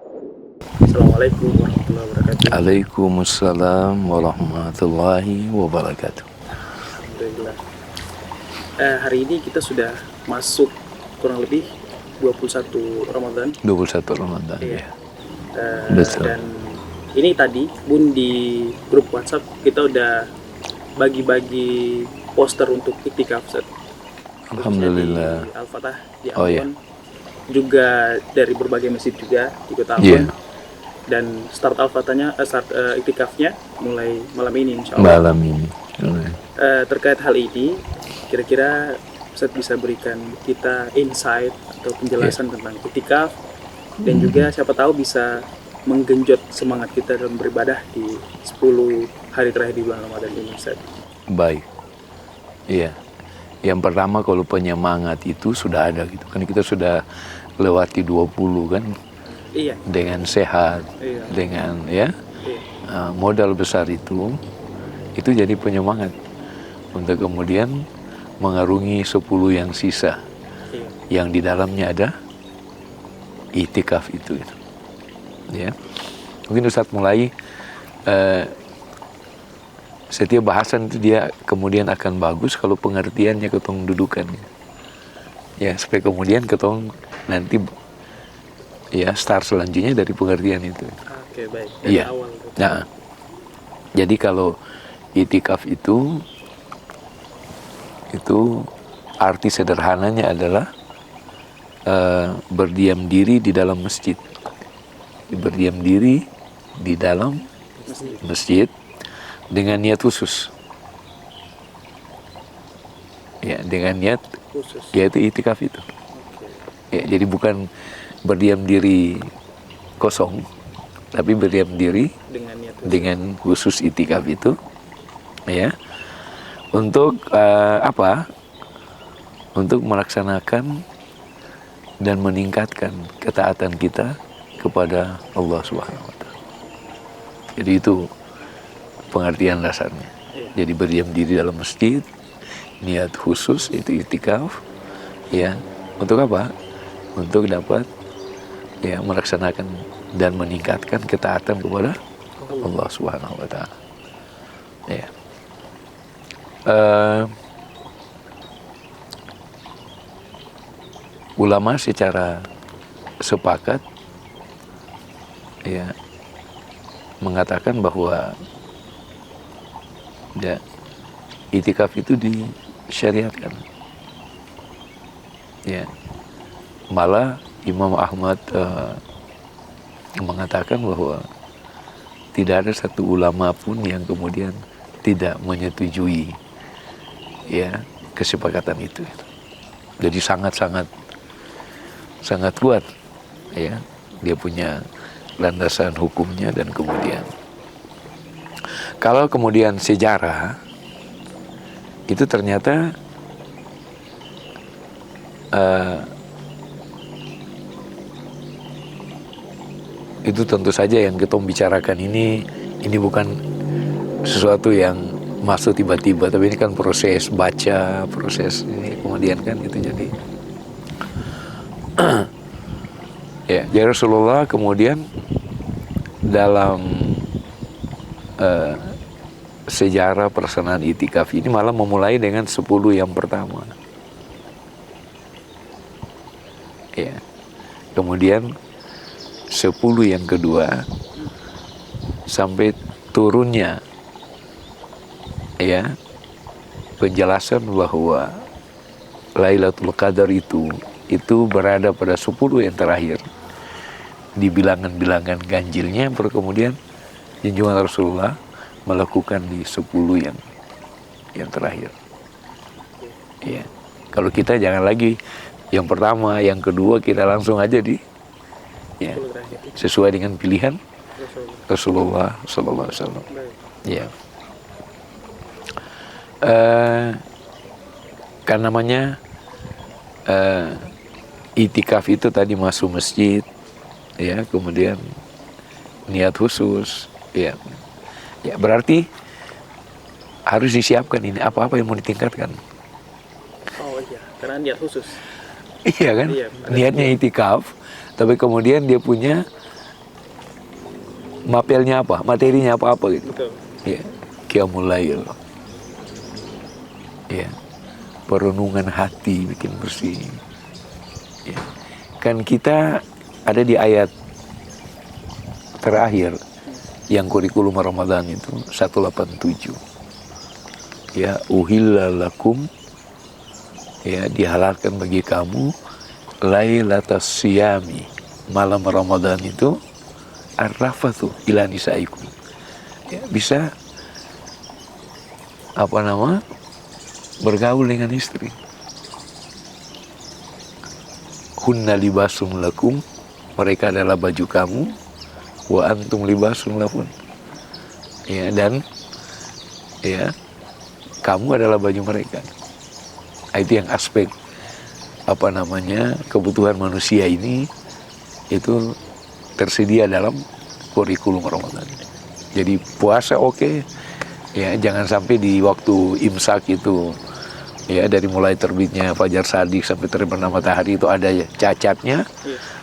Assalamualaikum warahmatullahi wabarakatuh. Waalaikumsalam warahmatullahi wabarakatuh. Alhamdulillah. Hari ini kita sudah masuk kurang lebih 21 Ramadan. 21 Ramadan Iya. ya. Betul. Dan ini tadi Bun di grup WhatsApp kita udah bagi-bagi poster untuk iktikaf, Ustaz. Alhamdulillah. Di Al-Fatah di Oh, iya. Ambon. Juga dari berbagai masjid juga di Kota Iya. Ambon. Dan start Al-Fatahnya, iktikafnya mulai malam ini insya Allah. Malam ini. Terkait hal ini, kira-kira Ustaz bisa berikan kita insight atau penjelasan tentang iktikaf dan juga siapa tahu bisa menggenjot semangat kita dalam beribadah di 10 hari terakhir di bulan Ramadan ini, Ustaz. Baik. Iya. Yang pertama kalau penyemangat itu sudah ada gitu. Kan kita sudah lewati 20 kan. Iya. Dengan sehat, Iya. dengan ya Iya. modal besar itu jadi penyemangat untuk kemudian mengarungi 10 yang sisa, Iya. yang di dalamnya ada itikaf itu ya. Mungkin Ustadz mulai setiap bahasan itu dia kemudian akan bagus kalau pengertiannya ketong dudukan ya, supaya kemudian ketong nanti ya start selanjutnya dari pengertian itu. Oke, baik. Dari Iya. awal. Nah, jadi kalau itikaf itu arti sederhananya adalah berdiam diri di dalam masjid. Berdiam diri di dalam masjid dengan niat khusus. Ya, dengan niat Khusus. yaitu itikaf itu. Ya, jadi bukan berdiam diri kosong, tapi berdiam diri Dengan niat khusus. dengan khusus itikaf itu, ya, untuk apa? Untuk melaksanakan dan meningkatkan ketaatan kita kepada Allah Subhanahu wa Ta'ala. Jadi itu pengertian dasarnya. Jadi berdiam diri dalam masjid, niat khusus itu itikaf, ya, untuk apa? Untuk dapat ya melaksanakan dan meningkatkan ketaatan kepada Allah Subhanahu wa Ta'ala. Ya. Ulama secara sepakat ya mengatakan bahwa ya itikaf itu disyariatkan. Ya. Malah Imam Ahmad mengatakan bahwa tidak ada satu ulama pun yang kemudian tidak menyetujui ya kesepakatan itu. Jadi sangat kuat ya, dia punya landasan hukumnya. Dan kemudian kalau kemudian sejarah itu ternyata itu tentu saja yang kita bicarakan ini bukan sesuatu yang masuk tiba-tiba, tapi ini kan proses baca, proses ini kemudian kan gitu. Jadi ya, jadi Rasulullah kemudian dalam sejarah pelaksanaan itikaf ini malah memulai dengan 10 yang pertama. Ya. Kemudian 10 yang kedua sampai turunnya ya penjelasan bahwa Lailatul Qadar itu berada pada 10 yang terakhir di bilangan-bilangan ganjilnya, baru kemudian junjungan Rasulullah melakukan di 10 yang terakhir. Ya. Kalau kita jangan lagi yang pertama, yang kedua, kita langsung aja di ya, sesuai dengan pilihan Rasulullah Sallallahu Alaihi Wasallam. Ya. Kan namanya itikaf itu tadi masuk masjid, ya, kemudian niat khusus, ya, berarti harus disiapkan ini apa-apa yang mau ditingkatkan. Oh iya, karena niat khusus. Iya kan, Iya, niatnya itikaf, tapi kemudian dia punya mapelnya apa, materinya apa gitu. Betul. Ya, qiyamul lail. Ya, perenungan hati bikin bersih. Ya. Kan kita ada di ayat terakhir yang kurikulum Ramadan itu 187. Ya, uhilla lakum, ya, dihalalkan bagi kamu lailatas siyami, malam Ramadan itu ar-rafathu ila nisaikum. Ya, bisa bergaul dengan istri. Hunna libasum lakum, mereka adalah baju kamu, wa antum libasum lahun. Ya, dan ya, kamu adalah baju mereka. Itu yang aspek kebutuhan manusia ini itu tersedia dalam kurikulum Ramadan. Jadi puasa oke, ya, jangan sampai di waktu imsak itu, ya, dari mulai terbitnya fajar shadiq sampai terbenam matahari itu ada ya cacatnya,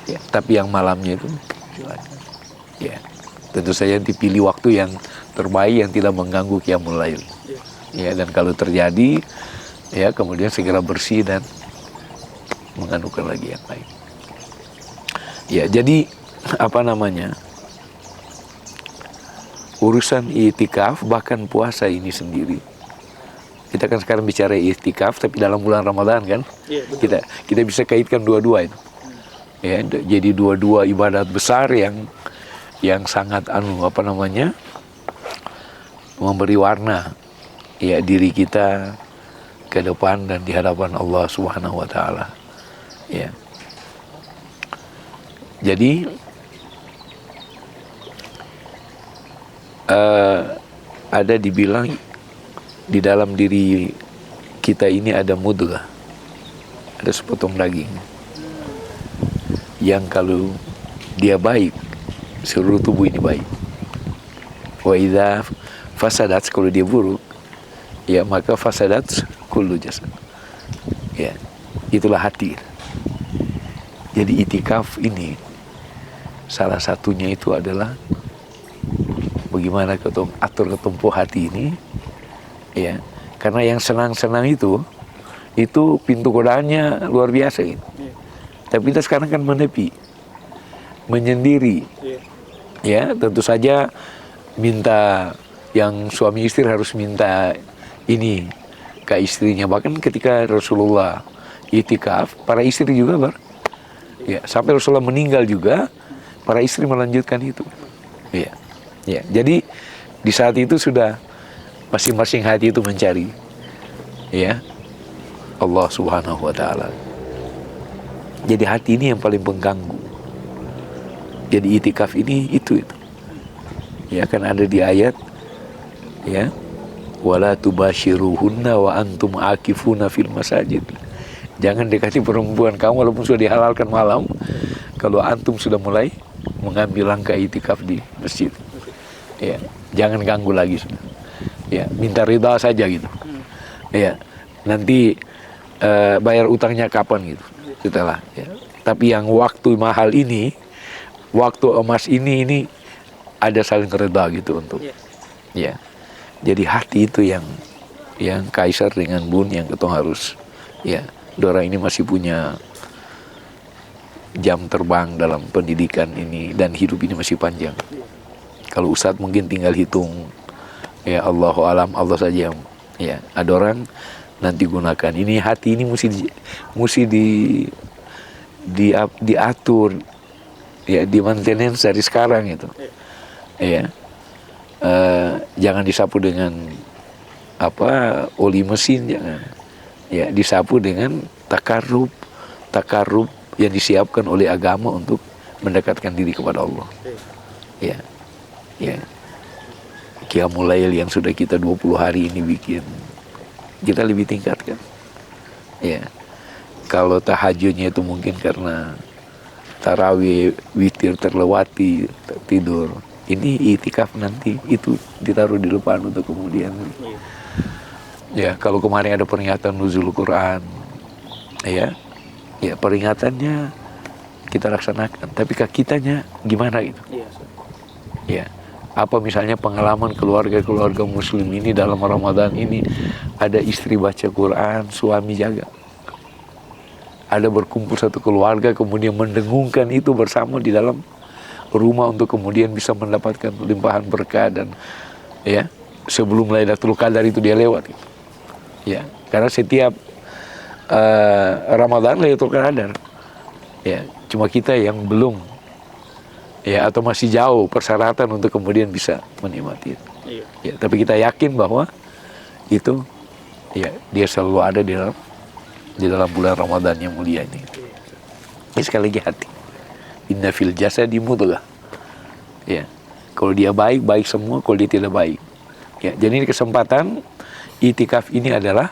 ya, tapi yang malamnya itu silakan. Ya, tentu saja dipilih waktu yang terbaik yang tidak mengganggu qiyamul lail. Ya, dan kalau terjadi, ya, kemudian segera bersih dan menganukan lagi yang lain. Ya, jadi urusan i'tikaf, bahkan puasa ini sendiri. Kita kan sekarang bicara i'tikaf tapi dalam bulan Ramadan kan. Kita bisa kaitkan dua-dua itu. Ya, jadi dua-dua ibadat besar yang sangat memberi warna, ya, diri kita ke depan dan di hadapan Allah Subhanahu wa taala. Ya. Jadi ada dibilang di dalam diri kita ini ada mudghah, ada sepotong daging yang kalau dia baik, seluruh tubuh ini baik. Wa idza fasadat, kalau dia buruk, ya, maka fasadat kullu jasad. Ya, itulah hati. Jadi i'tikaf ini salah satunya itu adalah bagaimana atur ketumpuh hati ini, ya, karena yang senang-senang itu pintu godaannya luar biasa gitu. Tapi kita sekarang kan menepi, menyendiri. Ya, tentu saja minta, yang suami istri harus minta ini ke istrinya. Bahkan ketika Rasulullah i'tikaf, para istri juga ya, sampai Rasulullah meninggal juga para istri melanjutkan itu. Ya. Ya, jadi di saat itu sudah masing-masing hati itu mencari, ya, Allah Subhanahu wa taala. Jadi hati ini yang paling pengganggu. Jadi i'tikaf ini itu. Ya, kan ada di ayat, ya, wala tubashiruhunna wa antum akifuna fil masajid. Jangan dekati perempuan kamu walaupun sudah dihalalkan malam, kalau antum sudah mulai mengambil langkah i'tikaf di masjid. Ya, jangan ganggu lagi sudah. Ya, minta ridha saja gitu. Ya, nanti bayar utangnya kapan gitu. Setelah, ya. Tapi yang waktu mahal ini, waktu emas ini ada saling ridha gitu untuk. Ya. Jadi hati itu yang kaisar dengan bun yang ketong harus, ya, Dora ini masih punya jam terbang dalam pendidikan ini dan hidup ini masih panjang. Kalau Ustadz mungkin tinggal hitung, ya, Allahu alam, Allah saja, ya, ada orang nanti gunakan. Ini hati ini mesti diatur, ya, di maintenance dari sekarang itu. Ya. Jangan disapu dengan oli mesin, jangan. Ya, disapu dengan takarrub yang disiapkan oleh agama untuk mendekatkan diri kepada Allah. Ya. Ya, qiyamul lail yang sudah kita 20 hari ini bikin, kita lebih tingkatkan. Ya, kalau tahajudnya itu mungkin karena tarawih, witir terlewati, tidur. Ini i'tikaf nanti itu ditaruh di depan untuk kemudian. Ya, kalau kemarin ada peringatan nuzul Quran, ya, peringatannya kita laksanakan. Tapi kitanya gimana gitu? Ya. Apa misalnya pengalaman keluarga-keluarga muslim ini dalam Ramadan ini, ada istri baca Quran, suami jaga. Ada berkumpul satu keluarga kemudian mendengungkan itu bersama di dalam rumah untuk kemudian bisa mendapatkan limpahan berkah dan ya sebelum Lailatul Qadar itu dia lewat. Ya, karena setiap Ramadan Lailatul Qadar. Ya, cuma kita yang belum ya atau masih jauh persyaratan untuk kemudian bisa menikmati itu. Iya. Ya, tapi kita yakin bahwa itu ya dia selalu ada di dalam bulan Ramadan yang mulia ini. Ini sekali lagi hati. Inna fil jasadi mudghah. Ya. Kalau dia baik, baik semua, kalau dia tidak baik. Ya, jadi ini kesempatan itikaf ini adalah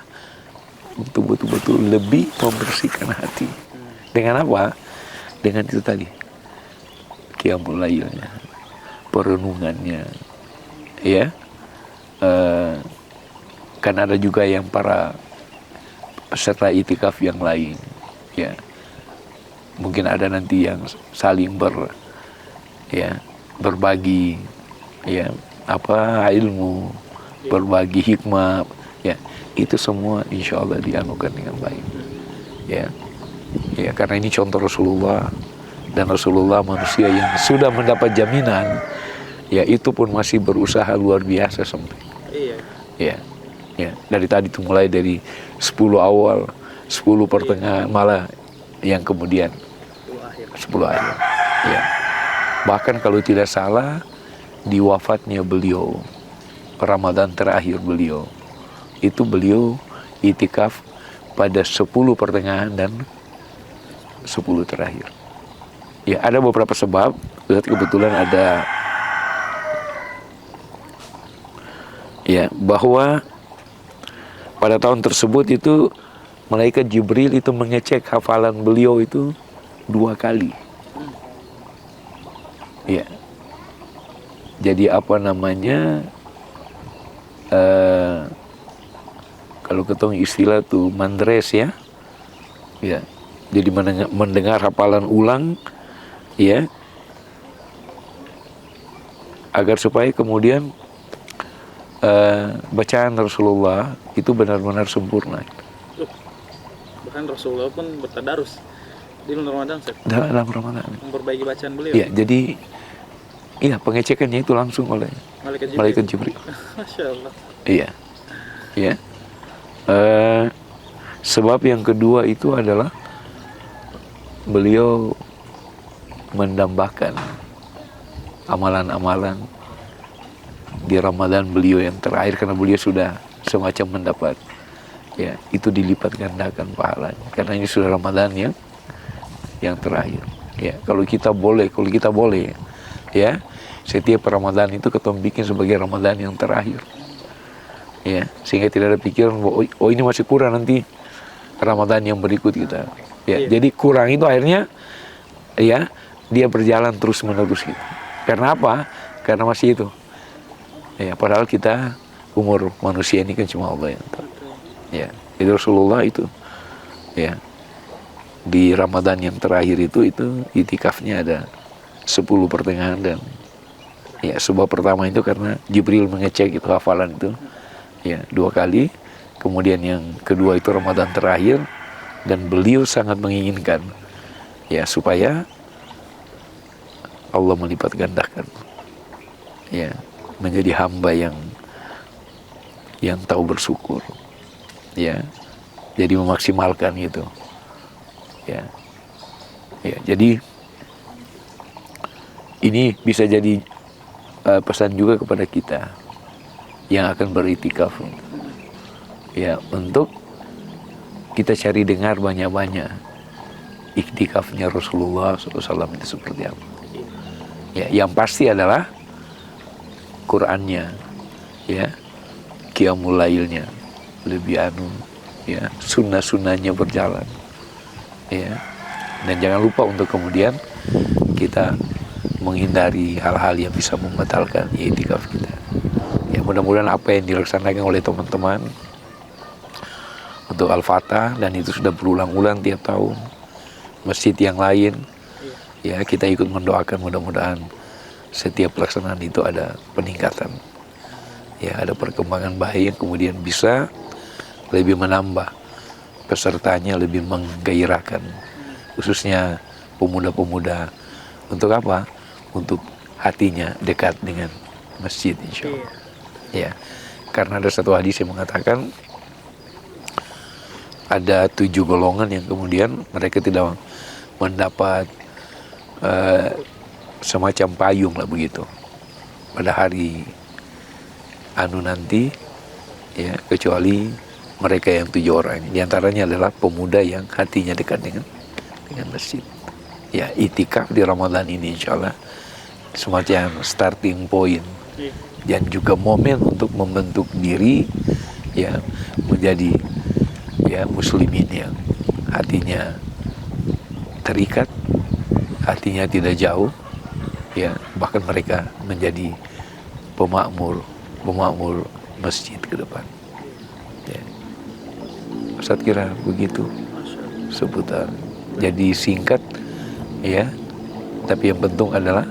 untuk betul-betul lebih membersihkan hati. Dengan apa? Dengan itu tadi. Qiyamul lailnya, perenungannya, ya, kan ada juga yang para peserta itikaf yang lain, ya, mungkin ada nanti yang saling berbagi, ya, apa ilmu, berbagi hikmah, ya, itu semua insya Allah dianugerahkan dengan baik, ya, ya, karena ini contoh Rasulullah. Dan Rasulullah manusia yang sudah mendapat jaminan, ya itu pun masih berusaha luar biasa sampai. Iya. Ya, ya dari tadi itu mulai dari 10 awal, 10 pertengahan, malah yang kemudian 10 akhir. Ya. Bahkan kalau tidak salah di wafatnya beliau, Ramadan terakhir beliau, itu beliau itikaf pada 10 pertengahan dan 10 terakhir. Ya, ada beberapa sebab. Kebetulan ada ya bahwa pada tahun tersebut itu malaikat Jibril itu mengecek hafalan beliau itu 2 kali. Ya. Jadi apa namanya? Kalau ketemu istilah tuh mandres ya. Ya. Jadi mendengar hafalan ulang, ya, agar supaya kemudian bacaan Rasulullah itu benar-benar sempurna. Bahkan Rasulullah pun bertadarus di bulan Ramadan, Ustaz. Dalam Ramadan. Memperbaiki bacaan beliau. Ya, jadi iya pengecekannya itu langsung oleh Malaikat Jibril. Masya Allah. Iya, ya. Sebab yang kedua itu adalah beliau mendambakan amalan-amalan di Ramadan beliau yang terakhir, karena beliau sudah semacam mendapat, ya, itu dilipat gandakan pahalanya karena ini sudah Ramadan yang terakhir. Ya, kalau kita boleh ya, setiap Ramadan itu kita bikin sebagai Ramadan yang terakhir, ya, sehingga tidak ada pikiran bahwa oh ini masih kurang nanti Ramadan yang berikut kita. Ya, iya. Jadi kurang itu akhirnya ya dia berjalan terus menerus gitu. Karena apa? Karena masih itu. Ya, padahal kita umur manusia ini kan cuma Allah yang tahu. Ya, itu Rasulullah itu. Ya. Di Ramadan yang terakhir itu itikafnya ada 10 pertengahan dan ya sebab pertama itu karena Jibril mengecek itu hafalan itu ya 2 kali. Kemudian yang kedua itu Ramadan terakhir dan beliau sangat menginginkan ya supaya Allah melipat gandakan, ya, menjadi hamba yang tahu bersyukur, ya, jadi memaksimalkan itu, ya, ya. Jadi ini bisa jadi pesan juga kepada kita yang akan beritikaf, ya, untuk kita cari dengar banyak-banyak iktikafnya Rasulullah SAW itu seperti apa. Ya, yang pasti adalah Qurannya, ya, Qiyamul Lailnya lebih ya, sunnah-sunnahnya berjalan, ya, dan jangan lupa untuk kemudian kita menghindari hal-hal yang bisa membatalkan iktikaf kita. Ya, mudah-mudahan apa yang dilaksanakan oleh teman-teman untuk Al-Fatah dan itu sudah berulang-ulang tiap tahun, masjid yang lain, ya, kita ikut mendoakan mudah-mudahan setiap pelaksanaan itu ada peningkatan, ya ada perkembangan baik yang kemudian bisa lebih menambah pesertanya, lebih menggairahkan khususnya pemuda-pemuda. Untuk apa? Untuk hatinya dekat dengan masjid, insya Allah. Ya, karena ada satu hadis yang mengatakan ada 7 golongan yang kemudian mereka tidak mendapat semacam payung lah begitu pada hari nanti, ya, kecuali mereka yang 7 orang ini. Di antaranya adalah pemuda yang hatinya dekat dengan masjid. Ya, itikaf di Ramadan ini insya Allah semacam starting point dan juga momen untuk membentuk diri, ya, menjadi, ya, muslimin yang hatinya terikat, hatinya tidak jauh, ya, bahkan mereka menjadi pemakmur masjid ke depan. Ya. Saya kira begitu seputar. Jadi singkat, ya, tapi yang penting adalah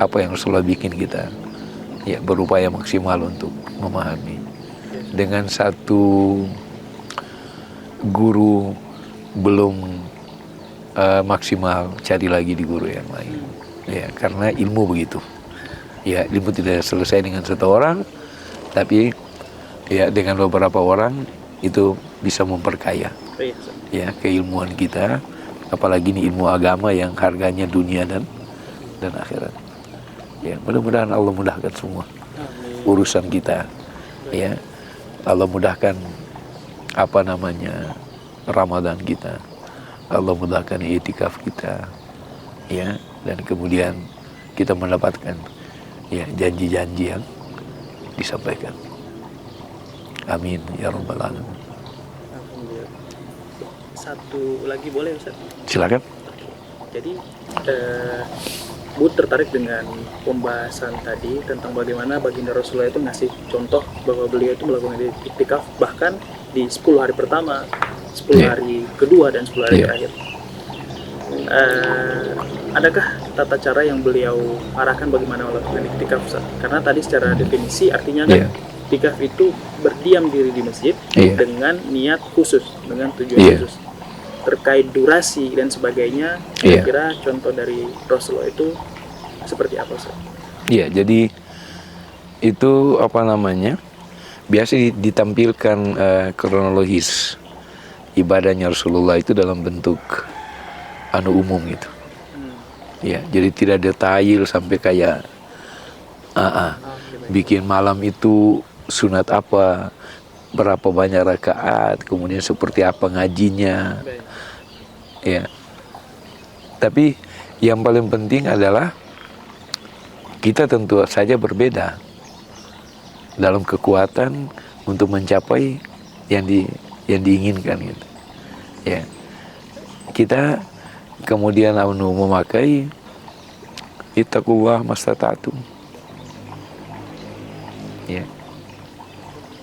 apa yang Rasulullah bikin kita, ya, berupaya maksimal untuk memahami. Dengan satu guru belum maksimal, cari lagi di guru yang lain, ya, karena ilmu begitu, ya, ilmu tidak selesai dengan satu orang, tapi, ya, dengan beberapa orang itu bisa memperkaya, ya, keilmuan kita, apalagi ini ilmu agama yang harganya dunia dan akhirat. Ya, mudah-mudahan Allah mudahkan semua urusan kita, ya. Allah mudahkan Ramadan kita, Allah mudahkan i'tikaf kita, ya, dan kemudian kita mendapatkan, ya, janji-janji yang disampaikan. Amin ya rabbal alamin. Alhamdulillah. Satu lagi boleh, Ustaz? Silakan. Jadi Bu tertarik dengan pembahasan tadi tentang bagaimana baginda Rasulullah itu ngasih contoh bahwa beliau itu melakukan iktikaf bahkan di 10 hari pertama, 10 hari kedua, dan 10 hari terakhir. Adakah tata cara yang beliau arahkan bagaimana melakukan iktikaf, Ustaz? Karena tadi secara definisi artinya kan iktikaf itu berdiam diri di masjid dengan niat khusus, dengan tujuan khusus. Terkait durasi dan sebagainya, kira-kira contoh dari Rasulullah itu seperti apa, Ustaz? Iya, jadi itu biasa ditampilkan kronologis ibadahnya Rasulullah itu dalam bentuk umum gitu. Ya, jadi tidak detail sampai kayak bikin malam itu sunat apa, berapa banyak rakaat, kemudian seperti apa ngajinya. Ya. Tapi yang paling penting adalah kita tentu saja berbeda dalam kekuatan untuk mencapai yang diinginkan gitu. Ya. Kita kemudian memakai ittaqullah mastata'tum. Ya.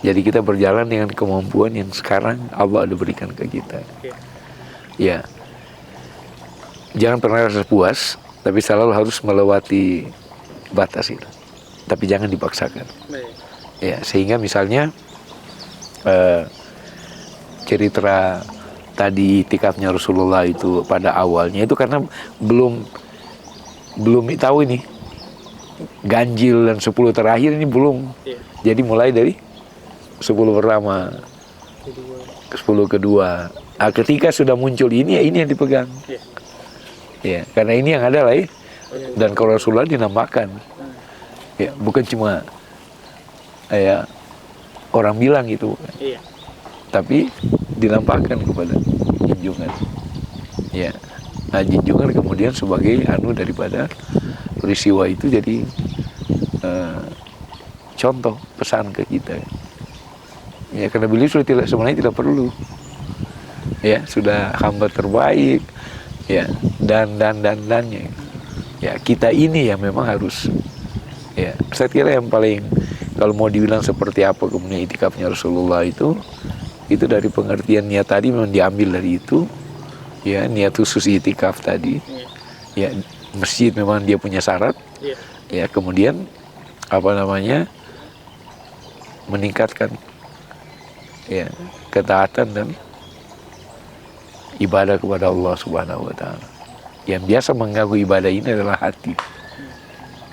Jadi kita berjalan dengan kemampuan yang sekarang Allah ada berikan ke kita. Ya. Jangan pernah rasa puas, tapi selalu harus melewati batas itu. Tapi jangan dipaksakan. Ya, sehingga misalnya cerita tadi itikafnya Rasulullah itu pada awalnya itu karena belum tahu ini ganjil dan 10 terakhir ini belum. Jadi mulai dari 10 pertama, 10 kedua. Ketika sudah muncul ini, ya ini yang dipegang. Ya, karena ini yang ada lah ya. Dan kalau Rasulullah dinamakan, ya, bukan cuma ya orang bilang itu, tapi dinampakkan kepada junjungan. Ya, nah junjungan kemudian sebagai daripada peristiwa itu jadi contoh pesan ke kita. Ya, karena beliau sebenarnya tidak perlu. Ya, sudah hamba terbaik. Ya, dannya. Ya, kita ini yang memang harus. Ya, saya kira yang paling kalau mau dibilang seperti apa kemudian itikafnya Rasulullah itu dari pengertian niat tadi memang diambil dari itu. Ya, niat khusus itikaf tadi. Ya, masjid memang dia punya syarat. Ya, kemudian apa namanya, meningkatkan ya ketaatan dan ibadah kepada Allah Subhanahu wa taala. Yang biasa mengganggu ibadah ini adalah hati.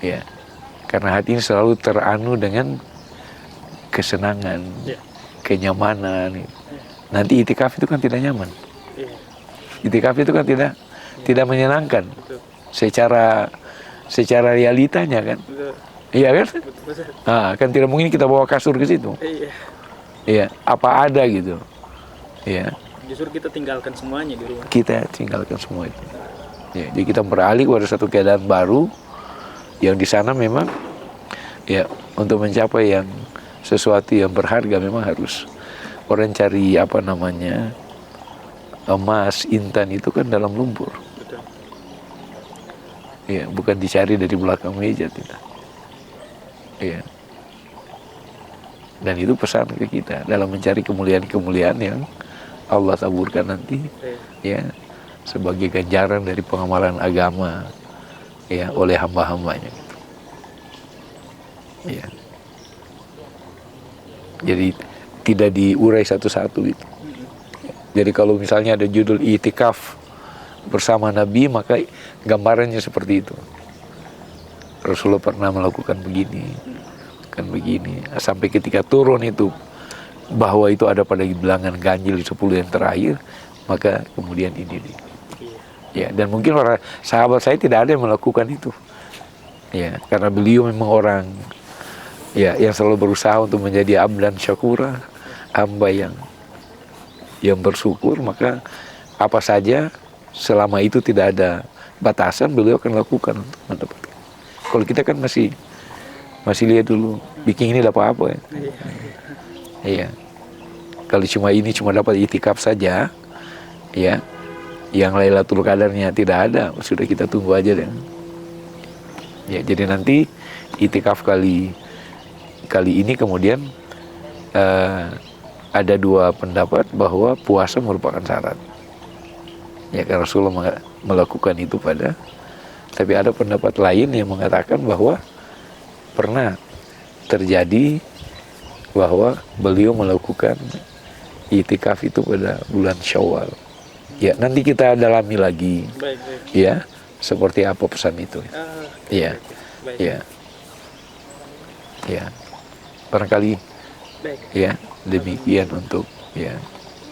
Ya. Karena hati ini selalu teranu dengan kesenangan, kenyamanan. Nanti itikaf itu kan tidak nyaman. Itikaf itu kan tidak menyenangkan. Secara realitanya kan. Iya kan? Nah, kan tidak mungkin kita bawa kasur ke situ. Iya, apa ada gitu. Iya. Justru kita tinggalkan semuanya di rumah. Kita tinggalkan semua itu. Ya, jadi kita beralih kepada satu keadaan baru yang di sana memang ya untuk mencapai yang sesuatu yang berharga memang harus orang cari apa namanya emas, intan itu kan dalam lumpur. Betul. Ya, bukan dicari dari belakang meja tidak. Ya. Dan itu pesan ke kita dalam mencari kemuliaan-kemuliaan yang Allah taburkan nanti, ya, sebagai ganjaran dari pengamalan agama, ya, oleh hamba-hambanya. Gitu. Ya. Jadi tidak diurai satu-satu gitu. Jadi kalau misalnya ada judul itikaf bersama Nabi, maka gambarannya seperti itu. Rasulullah pernah melakukan begini, kan begini, sampai ketika turun itu bahwa itu ada pada bilangan ganjil di 10 yang terakhir, maka kemudian ini. Ya, dan mungkin para sahabat saya tidak ada yang melakukan itu. Ya, karena beliau memang orang ya yang selalu berusaha untuk menjadi abdan syakura, hamba yang bersyukur, maka apa saja selama itu tidak ada batasan beliau akan lakukan untuk mendapatkan. Kalau kita kan masih lihat dulu, bikin ini dapat apa ya? Iya. Kalau cuma dapat itikaf saja, ya, yang Lailatul Qadarnya tidak ada, sudah kita tunggu aja deh. Ya, jadi nanti itikaf kali ini kemudian ada dua pendapat bahwa puasa merupakan syarat. Ya, karena Rasulullah melakukan itu tapi ada pendapat lain yang mengatakan bahwa pernah terjadi bahwa beliau melakukan itikaf itu pada bulan Syawal. Ya, nanti kita dalami lagi. Baik. Ya, seperti apa pesan itu. Ya. Baik. Ya. Ya. Barangkali Baik. ya, demikian untuk ya.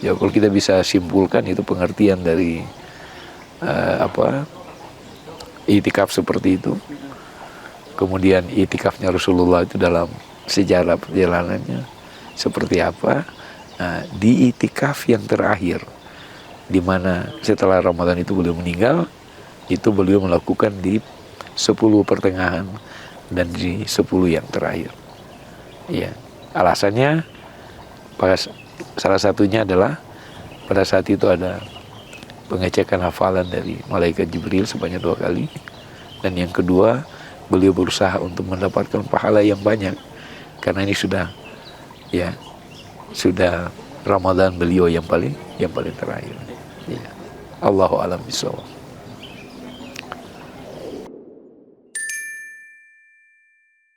Ya, kalau kita bisa simpulkan itu pengertian dari itikaf seperti itu. Kemudian itikafnya Rasulullah itu dalam sejarah perjalanannya seperti apa. Nah, di itikaf yang terakhir, di mana setelah Ramadan itu beliau meninggal, itu beliau melakukan di 10 pertengahan dan di 10 yang terakhir. Ya, alasannya salah satunya adalah pada saat itu ada pengecekan hafalan dari malaikat Jibril sebanyak 2 kali, dan yang kedua beliau berusaha untuk mendapatkan pahala yang banyak karena ini sudah Ramadan beliau yang paling terakhir. Ya. Allahu a'lam bishawab.